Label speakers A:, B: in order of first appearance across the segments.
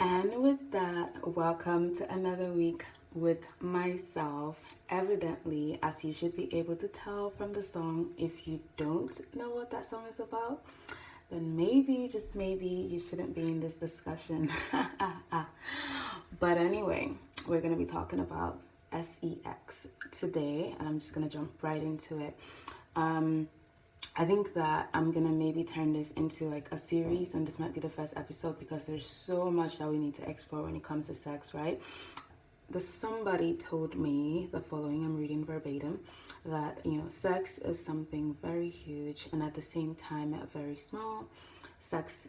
A: And with that, welcome to another week with myself. Evidently, as you should be able to tell from the song, if you don't know what that song is about, then maybe, just maybe, you shouldn't be in this discussion. But anyway, we're going to be talking about sex today, and I'm just going to jump right into it. I think that I'm gonna maybe turn this into like a series, and this might be the first episode because there's so much that we need to explore when it comes to sex, right? Somebody told me the following. I'm reading verbatim that sex is something very huge and at the same time very small. Sex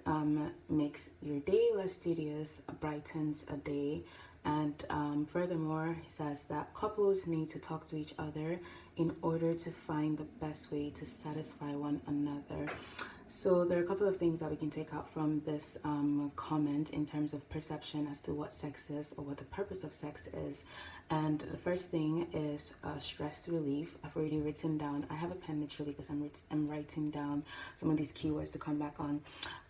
A: makes your day less tedious, brightens a day, and furthermore, he says that couples need to talk to each other in order to find the best way to satisfy one another. So there are a couple of things that we can take out from this comment in terms of perception as to what sex is or what the purpose of sex is. And the first thing is stress relief. I've already written down, I have a pen literally because I'm writing down some of these keywords to come back on.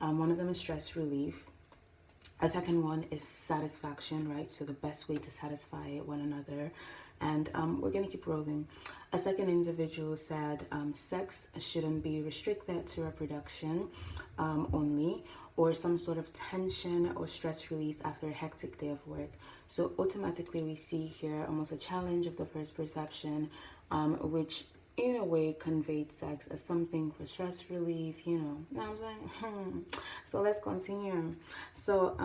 A: One of them is stress relief. A second one is satisfaction, right? So the best way to satisfy one another. And we're going to keep rolling. A second individual said sex shouldn't be restricted to reproduction only, or some sort of tension or stress release after a hectic day of work. So automatically we see here almost a challenge of the first perception, which in a way conveyed sex as something for stress relief, you know what I'm saying? So let's continue. So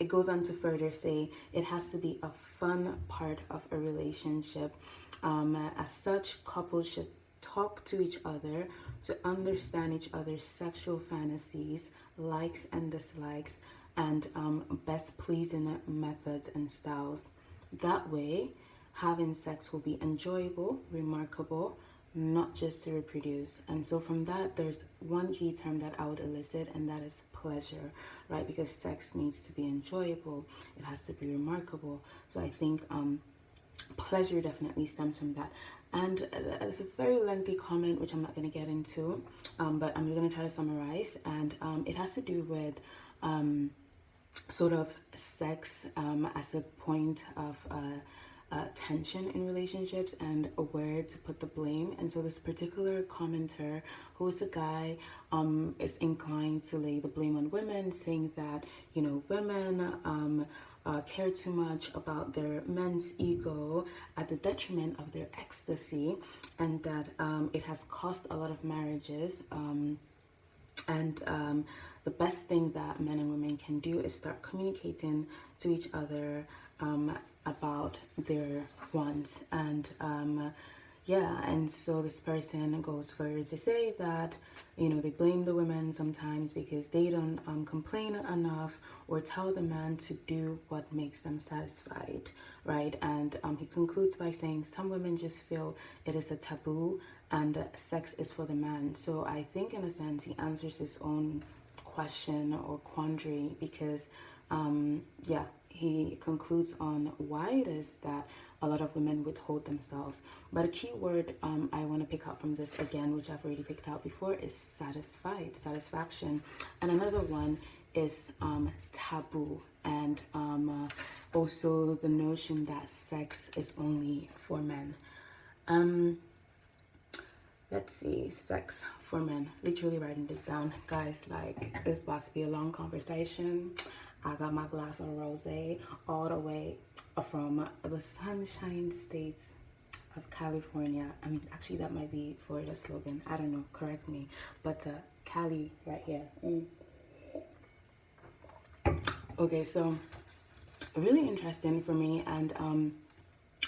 A: it goes on to further say it has to be a fun part of a relationship. As such, couples should talk to each other to understand each other's sexual fantasies, likes and dislikes, and best pleasing methods and styles. That way, having sex will be enjoyable, remarkable, not just to reproduce. And so from that, there's one key term that I would elicit, and that is pleasure, right? Because sex needs to be enjoyable, it has to be remarkable. So I think pleasure definitely stems from that. And it's a very lengthy comment, which I'm not going to get into, but I'm going to try to summarize. And it has to do with sort of sex as a point of tension in relationships and where to put the blame. And so this particular commenter, who is a guy, is inclined to lay the blame on women, saying that women care too much about their men's ego at the detriment of their ecstasy, and that it has cost a lot of marriages. And the best thing that men and women can do is start communicating to each other about their wants. And and so this person goes further to say that they blame the women sometimes because they don't complain enough or tell the man to do what makes them satisfied, right? And he concludes by saying some women just feel it is a taboo and sex is for the man. So I think in a sense he answers his own question or quandary because he concludes on why it is that a lot of women withhold themselves. But a key word I want to pick out from this again, which I've already picked out before, is satisfaction. And another one is taboo, and also the notion that sex is only for men. Let's see, sex for men. Literally writing this down, guys. Like, it's about to be a long conversation. I got my glass of rosé all the way from the Sunshine State of California. I mean, actually, that might be Florida's slogan. I don't know. Correct me. But Cali, right here. Okay, so really interesting for me, and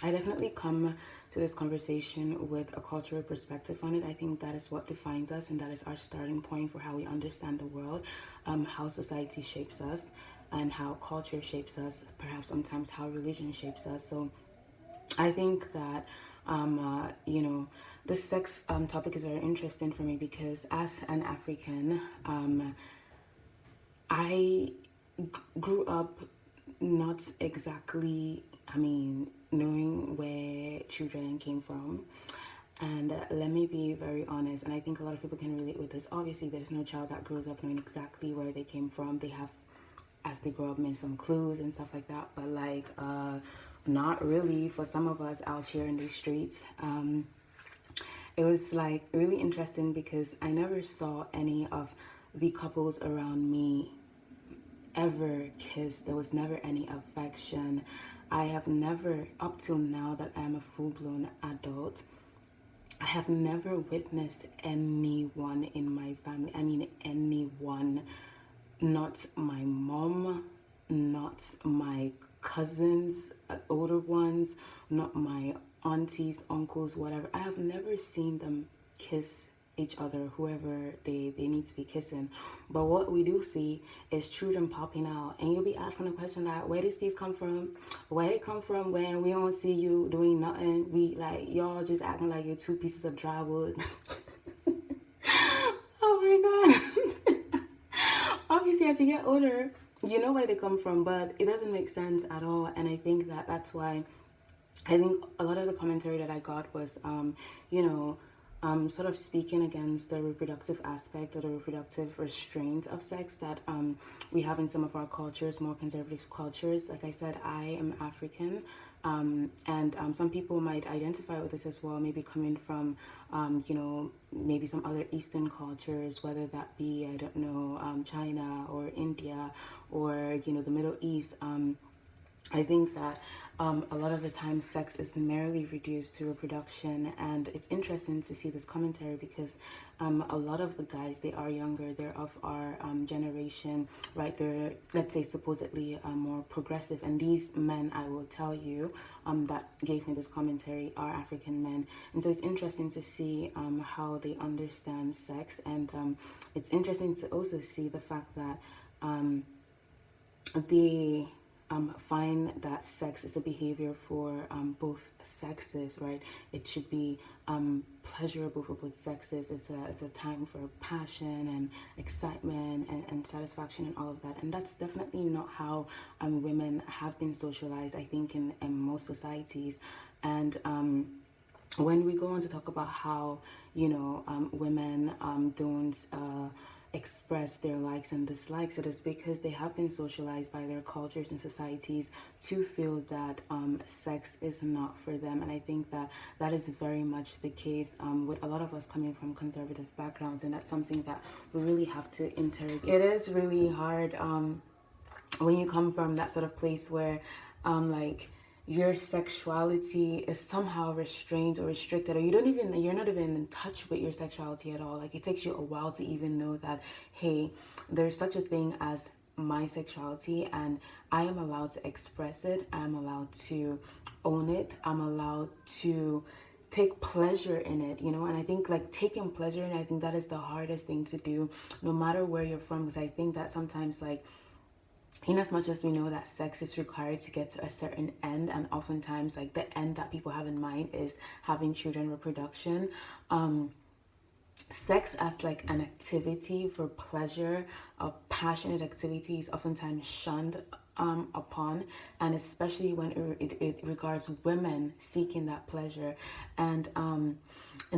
A: I definitely come to this conversation with a cultural perspective on it. I think that is what defines us, and that is our starting point for how we understand the world, how society shapes us, and how culture shapes us, perhaps sometimes how religion shapes us. So I think that, the sex topic is very interesting for me because as an African, I grew up not exactly, knowing where children came from. And let me be very honest, and I think a lot of people can relate with this. Obviously, there's no child that grows up knowing exactly where they came from. They have as they grow up made some clues and stuff like that, but like not really for some of us out here in the streets. It was like really interesting because I never saw any of the couples around me ever kiss. There was never any affection. I have never, up till now that I am a full-blown adult, I have never witnessed anyone in my family, I mean anyone, not my mom, not my cousins, older ones, not my aunties, uncles, whatever. I have never seen them kiss each other, whoever they need to be kissing. But what we do see is children popping out, and you'll be asking a question like, where does these come from? Where they come from when we don't see you doing nothing? We like, y'all just acting like you're two pieces of dry wood. Oh my god. Obviously, as you get older, you know where they come from, but it doesn't make sense at all. And I think that that's why I think a lot of the commentary that I got was, you know, sort of speaking against the reproductive aspect or the reproductive restraint of sex that we have in some of our cultures, more conservative cultures. Like I said, I am African, and some people might identify with this as well, maybe coming from, you know, maybe some other Eastern cultures, whether that be, I don't know, China or India or, you know, the Middle East. I think that a lot of the time sex is merely reduced to reproduction, and it's interesting to see this commentary because a lot of the guys, they are younger, they're of our generation, right? They're, let's say, supposedly more progressive, and these men, I will tell you, that gave me this commentary are African men. And so it's interesting to see how they understand sex, and it's interesting to also see the fact that they find that sex is a behavior for both sexes, right? It should be pleasurable for both sexes. It's a time for passion and excitement and satisfaction and all of that. And that's definitely not how women have been socialized, I think, in most societies. And when we go on to talk about how, you know, women don't express their likes and dislikes, it is because they have been socialized by their cultures and societies to feel that sex is not for them. And I think that that is very much the case with a lot of us coming from conservative backgrounds, and that's something that we really have to interrogate. It is really hard when you come from that sort of place where like your sexuality is somehow restrained or restricted, or you're not even in touch with your sexuality at all. Like, it takes you a while to even know that, hey, there's such a thing as my sexuality, and I am allowed to express it, I'm allowed to own it, I'm allowed to take pleasure in it, you know. And I think like taking pleasure in it, I think that is the hardest thing to do, no matter where you're from, because I think that sometimes, like, in as much as we know that sex is required to get to a certain end, and oftentimes like the end that people have in mind is having children, reproduction, sex as like an activity for pleasure, a passionate activity, is oftentimes shunned upon, and especially when it regards women seeking that pleasure. And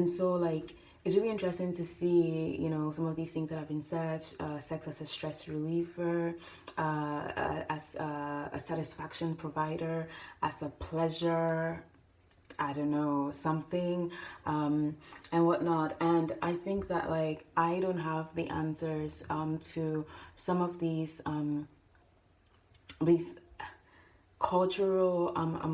A: so like it's really interesting to see, you know, some of these things that have been said, sex as a stress reliever, as a satisfaction provider, as a pleasure, I don't know, something, and whatnot. And I think that, like, I don't have the answers to some of these cultural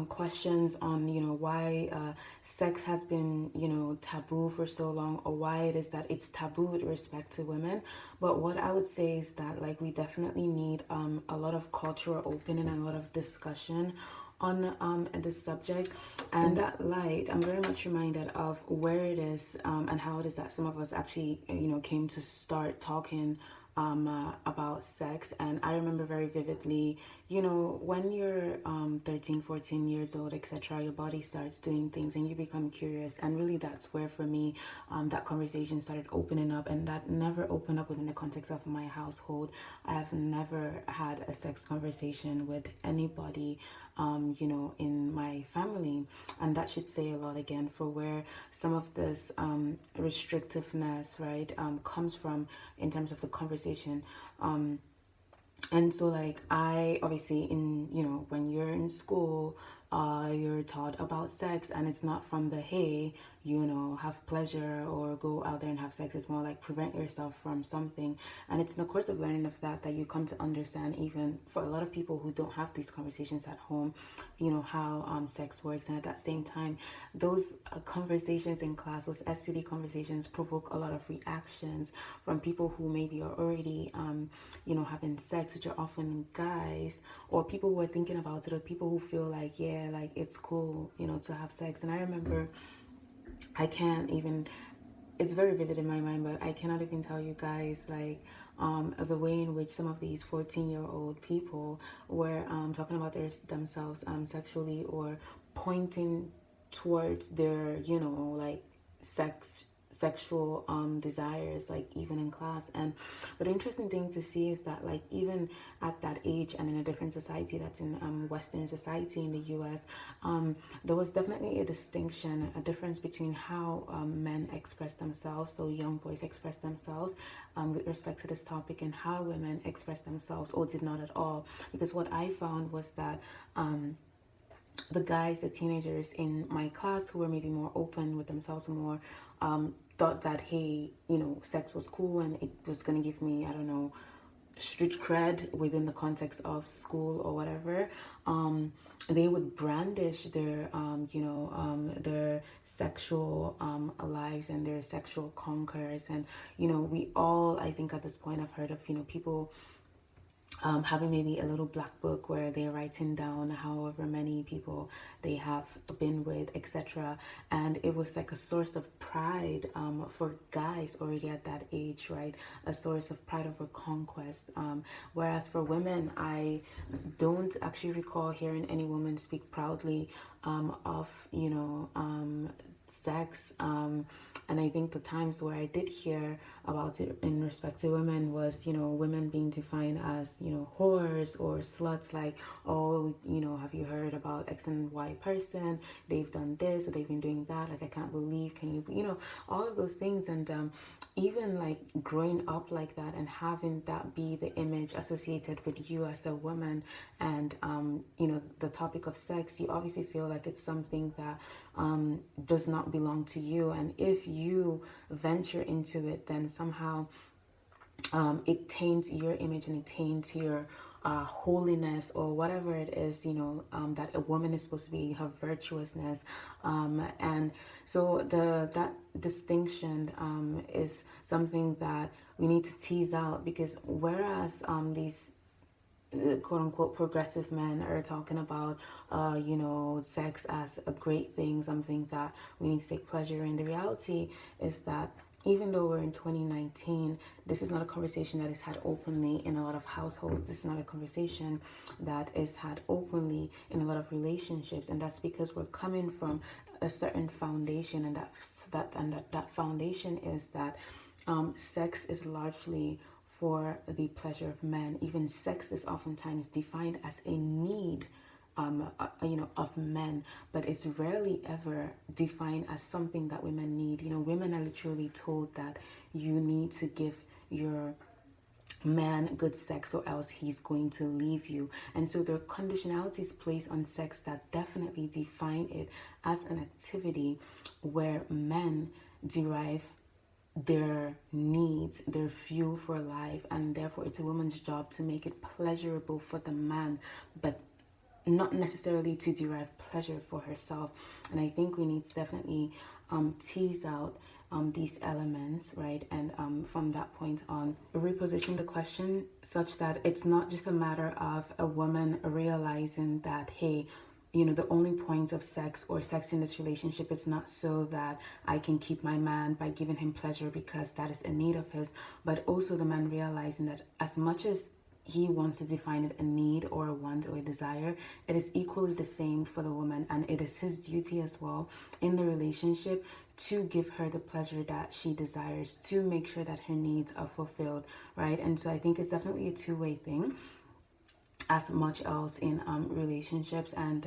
A: questions on, you know, why sex has been, you know, taboo for so long, or why it is that it's taboo with respect to women. But what I would say is that, like, we definitely need a lot of cultural opening and a lot of discussion on this subject. And in that light, I'm very much reminded of where it is and how it is that some of us actually, you know, came to start talking about sex. And I remember very vividly, you know, when you're 13, 14 years old, etc., your body starts doing things and you become curious. And really that's where, for me, that conversation started opening up, and that never opened up within the context of my household. I have never had a sex conversation with anybody, you know, in my family. And that should say a lot, again, for where some of this restrictiveness, right, comes from in terms of the conversation. And so like I obviously in when you're in school, you're taught about sex, and it's not from the hey, have pleasure or go out there and have sex. It's more like prevent yourself from something. And it's in the course of learning of that you come to understand, even for a lot of people who don't have these conversations at home, how sex works. And at that same time, those conversations in class, those STD conversations, provoke a lot of reactions from people who maybe are already having sex, which are often guys, or people who are thinking about it, or people who feel like, yeah, like it's cool, to have sex. And I remember, I can't even, it's very vivid in my mind, but I cannot even tell you guys like the way in which some of these 14-year-old people were talking about themselves sexually, or pointing towards their like sexual desires, like even in class. And but the interesting thing to see is that like even at that age, and in a different society that's in Western society in the US, there was definitely a distinction, a difference between how men express themselves, so young boys express themselves with respect to this topic, and how women express themselves or did not at all. Because what I found was that the guys, the teenagers in my class who were maybe more open with themselves, more thought that, hey, sex was cool and it was gonna give me, I don't know, street cred within the context of school or whatever. They would brandish their sexual lives and their sexual conquers. And we all, I think at this point, have heard of people having maybe a little black book where they're writing down however many people they have been with, etc. And it was like a source of pride for guys already at that age, right? A source of pride over conquest. Whereas for women, I don't actually recall hearing any woman speak proudly of, sex. And I think the times where I did hear about it in respect to women was, women being defined as, whores or sluts, like, oh, have you heard about X and Y person? They've done this or they've been doing that. Like, I can't believe, can you, all of those things. And even like growing up like that and having that be the image associated with you as a woman, and, the topic of sex, you obviously feel like it's something that does not belong to you. And if you venture into it, then somehow it taints your image, and it taints your holiness, or whatever it is, that a woman is supposed to be, her virtuousness. And so that distinction is something that we need to tease out, because whereas these quote unquote progressive men are talking about sex as a great thing, something that we need to take pleasure in, the reality is that even though we're in 2019, this is not a conversation that is had openly in a lot of households. This is not a conversation that is had openly in a lot of relationships. And that's because we're coming from a certain foundation, and that foundation is that sex is largely for the pleasure of men. Even sex is oftentimes defined as a need of men, but it's rarely ever defined as something that women need. Women are literally told that you need to give your man good sex or else he's going to leave you. And so there are conditionalities placed on sex that definitely define it as an activity where men derive their needs, their fuel for life, and therefore it's a woman's job to make it pleasurable for the man, but not necessarily to derive pleasure for herself. And I think we need to definitely tease out these elements, right? And from that point on, reposition the question such that it's not just a matter of a woman realizing that, hey, the only point of sex or sex in this relationship is not so that I can keep my man by giving him pleasure because that is a need of his, but also the man realizing that as much as he wants to define it a need or a want or a desire, it is equally the same for the woman, and it is his duty as well in the relationship to give her the pleasure that she desires, to make sure that her needs are fulfilled, right? And so I think it's definitely a two-way thing, as much else in relationships. And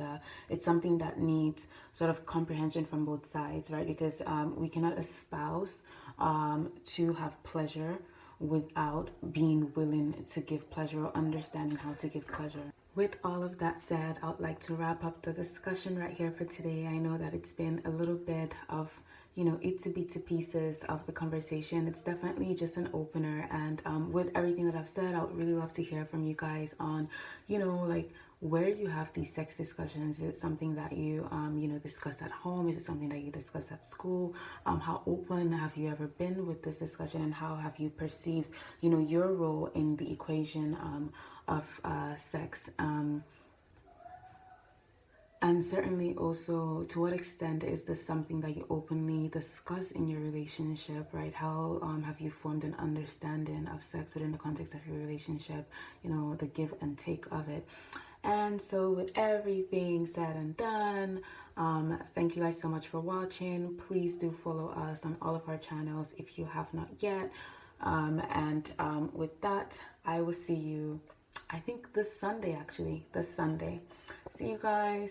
A: it's something that needs sort of comprehension from both sides, right? Because we cannot espouse to have pleasure without being willing to give pleasure or understanding how to give pleasure. With all of that said, I would like to wrap up the discussion right here for today. I know that it's been a little bit of, you know, itsy bitsy pieces of the conversation. It's definitely just an opener, and with everything that I've said, I would really love to hear from you guys on, you know, like where you have these sex discussions. Is it something that you you know, discuss at home? Is it something that you discuss at school? How open have you ever been with this discussion, and how have you perceived, you know, your role in the equation of sex? And certainly also, to what extent is this something that you openly discuss in your relationship, right? How have you formed an understanding of sex within the context of your relationship, you know, the give and take of it? And so with everything said and done, thank you guys so much for watching. Please do follow us on all of our channels if you have not yet. With that, I will see you, I think this Sunday, actually, this Sunday. See you guys.